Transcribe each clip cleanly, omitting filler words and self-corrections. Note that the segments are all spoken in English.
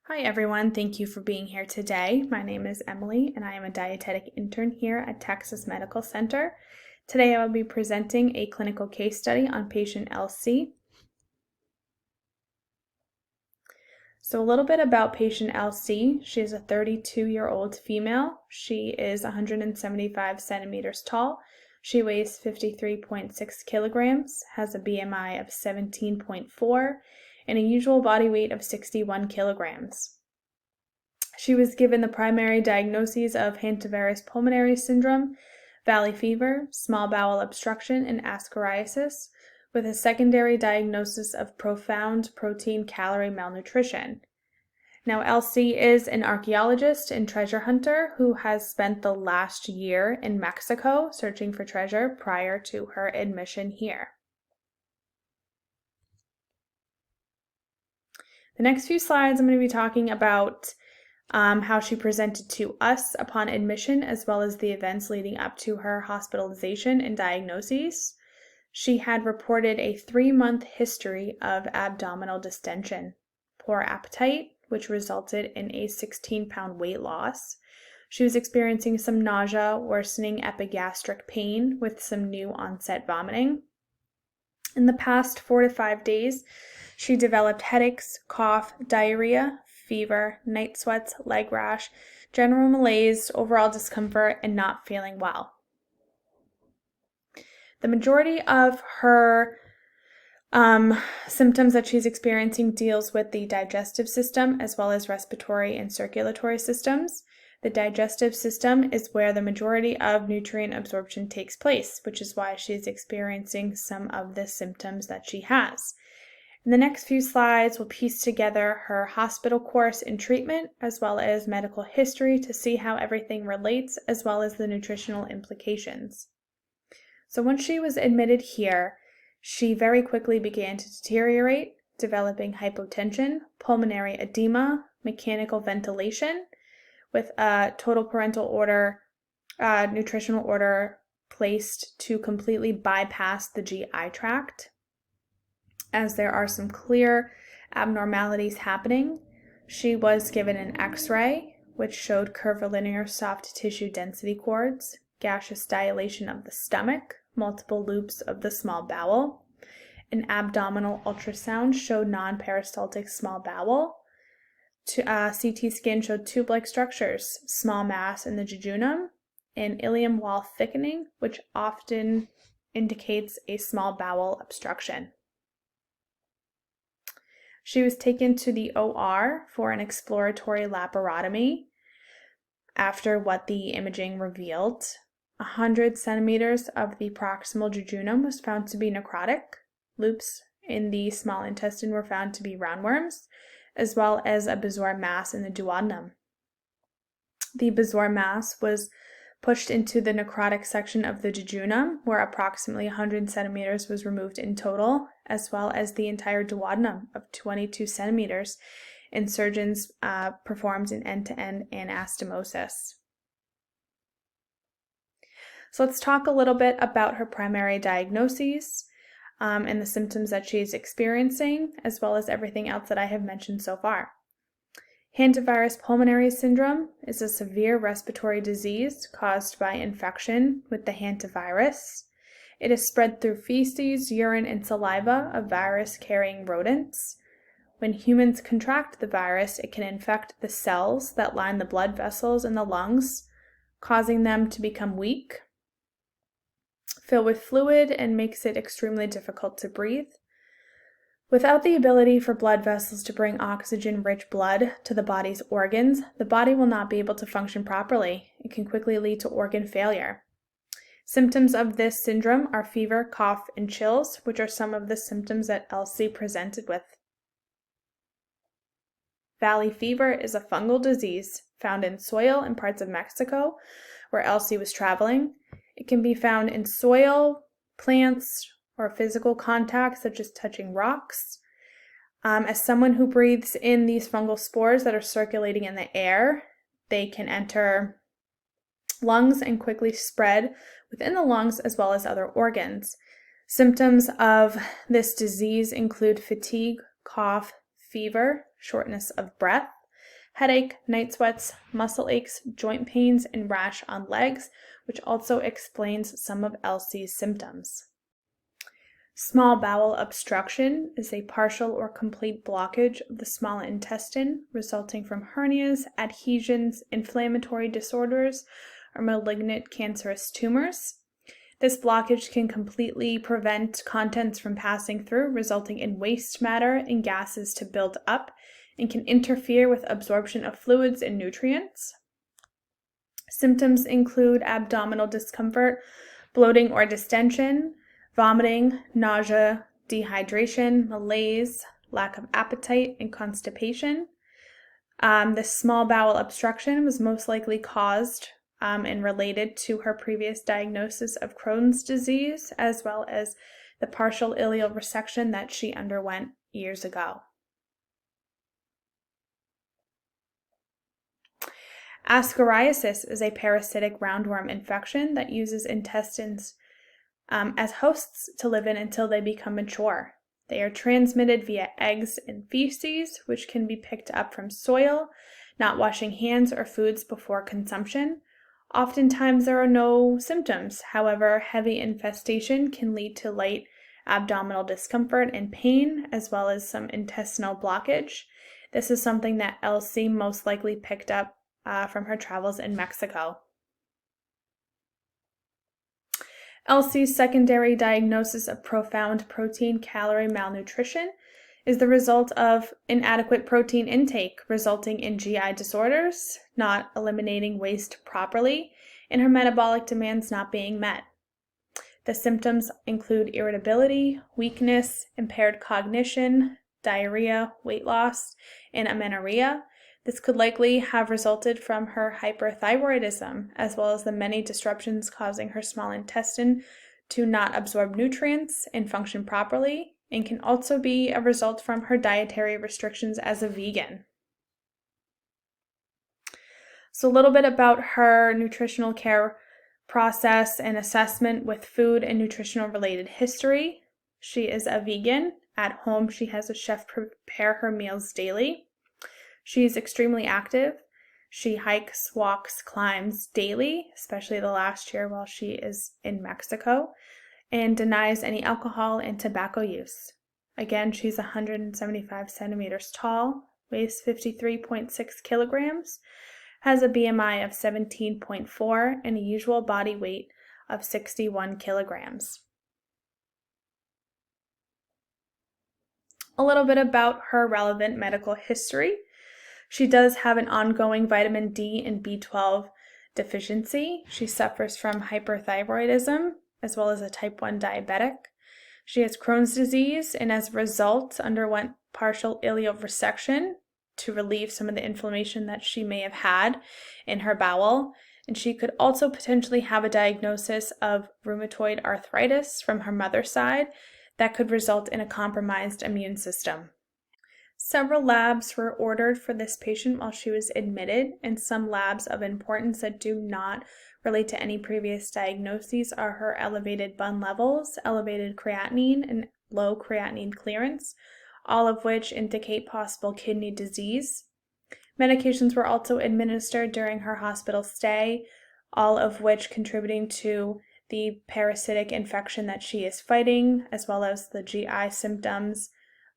Hi everyone, thank you for being here today. My name is Emily and I am a dietetic intern here at Texas Medical Center. Today I will be presenting a clinical case study on patient LC. So a little bit about patient LC. She is a 32-year-old female. She is 175 centimeters tall. She weighs 53.6 kilograms, has a BMI of 17.4, and a usual body weight of 61 kilograms. She was given the primary diagnoses of hantavirus pulmonary syndrome, valley fever, small bowel obstruction, and ascariasis, with a secondary diagnosis of profound protein calorie malnutrition. Now, Elsie is an archaeologist and treasure hunter who has spent the last year in Mexico searching for treasure prior to her admission here. The next few slides I'm going to be talking about how she presented to us upon admission, as well as the events leading up to her hospitalization and diagnoses. She had reported a 3-month history of abdominal distension, poor appetite, which resulted in a 16-pound weight loss. She was experiencing some nausea, worsening epigastric pain with some new onset vomiting. In the past 4 to 5 days, she developed headaches, cough, diarrhea, fever, night sweats, leg rash, general malaise, overall discomfort, and not feeling well. The majority of her symptoms that she's experiencing deals with the digestive system as well as respiratory and circulatory systems. The digestive system is where the majority of nutrient absorption takes place, which is why she's experiencing some of the symptoms that she has. In the next few slides, we'll piece together her hospital course and treatment, as well as medical history to see how everything relates, as well as the nutritional implications. So once she was admitted here, she very quickly began to deteriorate, developing hypotension, pulmonary edema, mechanical ventilation, with a total parental order, nutritional order placed to completely bypass the GI tract, as there are some clear abnormalities happening. She was given an X-ray, which showed curvilinear soft tissue density cords, gaseous dilation of the stomach, multiple loops of the small bowel. An abdominal ultrasound showed non-peristaltic small bowel. CT scan showed tube-like structures, small mass in the jejunum, and ileum wall thickening, which often indicates a small bowel obstruction. She was taken to the OR for an exploratory laparotomy after what the imaging revealed. 100 centimeters of the proximal jejunum was found to be necrotic. Loops in the small intestine were found to be roundworms, as well as a bezoar mass in the duodenum. The bezoar mass was pushed into the necrotic section of the jejunum, where approximately 100 centimeters was removed in total, as well as the entire duodenum of 22 centimeters, and surgeons performed an end-to-end anastomosis. So let's talk a little bit about her primary diagnoses and the symptoms that she's experiencing, as well as everything else that I have mentioned so far. Hantavirus pulmonary syndrome is a severe respiratory disease caused by infection with the hantavirus. It is spread through feces, urine, and saliva of virus-carrying rodents. When humans contract the virus, it can infect the cells that line the blood vessels in the lungs, causing them to become weak, fill with fluid, and makes it extremely difficult to breathe. Without the ability for blood vessels to bring oxygen-rich blood to the body's organs, the body will not be able to function properly. It can quickly lead to organ failure. Symptoms of this syndrome are fever, cough, and chills, which are some of the symptoms that Elsie presented with. Valley fever is a fungal disease found in soil in parts of Mexico where Elsie was traveling. It can be found in soil, plants, or physical contact, such as touching rocks. As someone who breathes in these fungal spores that are circulating in the air, they can enter lungs and quickly spread within the lungs as well as other organs. Symptoms of this disease include fatigue, cough, fever, shortness of breath, headache, night sweats, muscle aches, joint pains, and rash on legs, which also explains some of Elsie's symptoms. Small bowel obstruction is a partial or complete blockage of the small intestine resulting from hernias, adhesions, inflammatory disorders, or malignant cancerous tumors. This blockage can completely prevent contents from passing through, resulting in waste matter and gases to build up, and can interfere with absorption of fluids and nutrients. Symptoms include abdominal discomfort, bloating or distension, vomiting, nausea, dehydration, malaise, lack of appetite, and constipation. This small bowel obstruction was most likely caused and related to her previous diagnosis of Crohn's disease, as well as the partial ileal resection that she underwent years ago. Ascariasis is a parasitic roundworm infection that uses intestines as hosts to live in until they become mature. They are transmitted via eggs and feces, which can be picked up from soil, not washing hands or foods before consumption. Oftentimes there are no symptoms. However, heavy infestation can lead to light abdominal discomfort and pain, as well as some intestinal blockage. This is something that Elsie most likely picked up from her travels in Mexico. Elsie's secondary diagnosis of profound protein-calorie malnutrition is the result of inadequate protein intake, resulting in GI disorders, not eliminating waste properly, and her metabolic demands not being met. The symptoms include irritability, weakness, impaired cognition, diarrhea, weight loss, and amenorrhea. This could likely have resulted from her hyperthyroidism, as well as the many disruptions causing her small intestine to not absorb nutrients and function properly, and can also be a result from her dietary restrictions as a vegan. So a little bit about her nutritional care process and assessment with food and nutritional related history. She is a vegan. At home, she has a chef prepare her meals daily. She is extremely active. She hikes, walks, climbs daily, especially the last year while she is in Mexico, and denies any alcohol and tobacco use. Again, she's 175 centimeters tall, weighs 53.6 kilograms, has a BMI of 17.4, and a usual body weight of 61 kilograms. A little bit about her relevant medical history. She does have an ongoing vitamin D and B12 deficiency. She suffers from hyperthyroidism, as well as a type 1 diabetic. She has Crohn's disease, and as a result, underwent partial ileal resection to relieve some of the inflammation that she may have had in her bowel. And she could also potentially have a diagnosis of rheumatoid arthritis from her mother's side that could result in a compromised immune system. Several labs were ordered for this patient while she was admitted, and some labs of importance that do not relate to any previous diagnoses are her elevated BUN levels, elevated creatinine, and low creatinine clearance, all of which indicate possible kidney disease. Medications were also administered during her hospital stay, all of which contributing to the parasitic infection that she is fighting, as well as the GI symptoms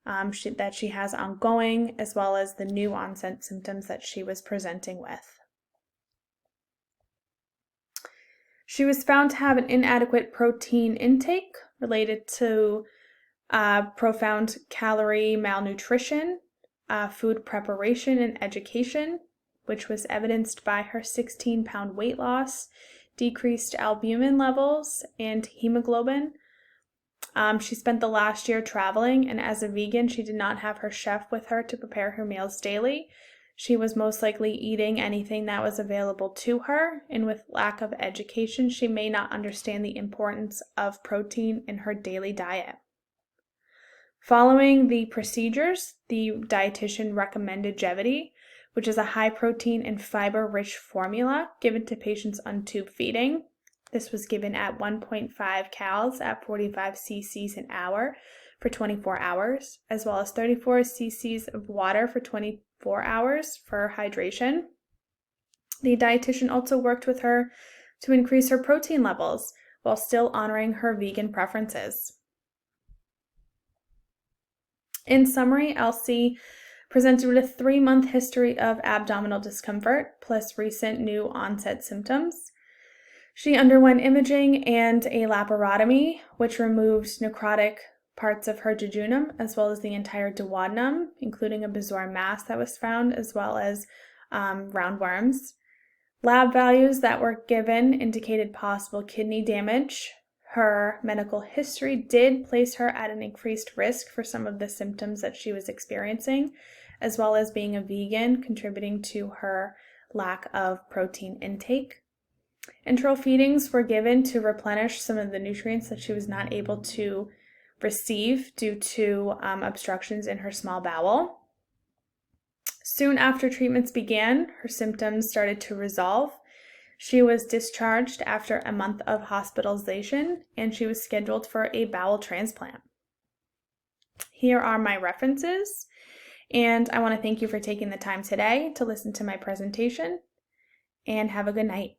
that she has ongoing, as well as the new onset symptoms that she was presenting with. She was found to have an inadequate protein intake related to profound calorie malnutrition, food preparation and education, which was evidenced by her 16-pound weight loss, decreased albumin levels, and hemoglobin. She spent the last year traveling, and as a vegan, she did not have her chef with her to prepare her meals daily. She was most likely eating anything that was available to her, and with lack of education, she may not understand the importance of protein in her daily diet. Following the procedures, the dietitian recommended Gevity, which is a high-protein and fiber-rich formula given to patients on tube feeding. This was given at 1.5 cals at 45 cc's an hour for 24 hours, as well as 34 cc's of water for 20 4 hours for hydration. The dietitian also worked with her to increase her protein levels while still honoring her vegan preferences. In summary, Elsie presented with a 3-month history of abdominal discomfort plus recent new onset symptoms. She underwent imaging and a laparotomy, which removed necrotic parts of her jejunum as well as the entire duodenum, including a bizarre mass that was found, as well as roundworms. Lab values that were given indicated possible kidney damage. Her medical history did place her at an increased risk for some of the symptoms that she was experiencing, as well as being a vegan, contributing to her lack of protein intake. Enteral feedings were given to replenish some of the nutrients that she was not able to receive due to obstructions in her small bowel. Soon after treatments began, her symptoms started to resolve. She was discharged after a month of hospitalization, and she was scheduled for a bowel transplant. Here are my references, and I want to thank you for taking the time today to listen to my presentation, and have a good night.